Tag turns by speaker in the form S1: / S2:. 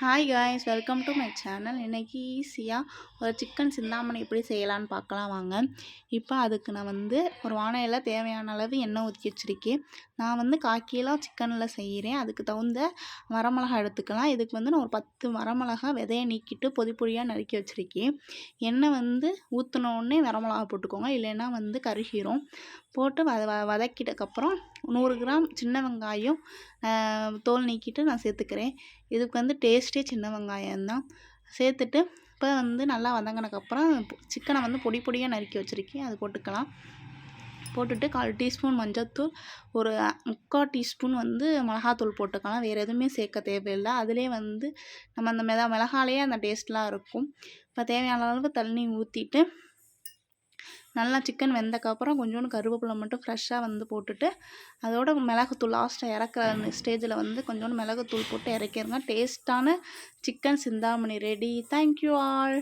S1: Hi guys, welcome to my channel. இன்றைக்கி ஈஸியாக ஒரு சிக்கன் சிந்தாமணி எப்படி செய்யலான்னு பார்க்கலாம் வாங்க. இப்போ அதுக்கு நான் ஒரு வானலியில் தேவையான அளவு எண்ணெய் ஊற்றி வச்சுருக்கேன். நான் 1/4 கிலோ சிக்கனில் செய்கிறேன். அதுக்கு தகுந்த வரமிளகா எடுத்துக்கலாம். இதுக்கு நான் ஒரு 10 வரமிளகா விதையை நீக்கிட்டு பொடி பொடியாக நறுக்கி வச்சுருக்கேன். எண்ணெய் ஊற்றினோடனே வரமிளகா போட்டுக்கோங்க, இல்லைன்னா கருகிரும். போட்டு வதக்கிட்டக்கப்புறம் 100 கிராம் சின்ன வெங்காயம் தோல் நீக்கிட்டு நான் சேர்த்துக்கிறேன். இதுக்கு டேஸ்ட்டே சின்ன வெங்காயம் தான். சேர்த்துட்டு இப்போ நல்லா வதங்கினக்கப்புறம் சிக்கனை பொடி பொடியாக நறுக்கி வச்சுருக்கேன், அது போட்டுக்கலாம். போட்டுட்டு 1/4 டீஸ்பூன் மஞ்சள்தூள், ஒரு 3/4 டீஸ்பூன் மிளகாத்தூள் போட்டுக்கலாம். வேறு எதுவுமே சேர்க்க தேவையில்லை. அதிலே நம்ம அந்த மிளகாலேயே அந்த டேஸ்ட்லாம் இருக்கும். இப்போ தேவையான அளவு தண்ணி ஊற்றிட்டு நல்லா சிக்கன் வெந்தக்கப்புறம் கொஞ்சோண்டு கருவேப்பிலை மட்டும் ஃப்ரெஷ்ஷாக போட்டுட்டு அதோட மிளகுத்தூள் லாஸ்ட்டாக இறக்குற ஸ்டேஜில் கொஞ்சோண்டு மிளகுத்தூள் போட்டு இறக்கிடுங்க. டேஸ்ட்டான chicken Chintamani ready. Thank you all.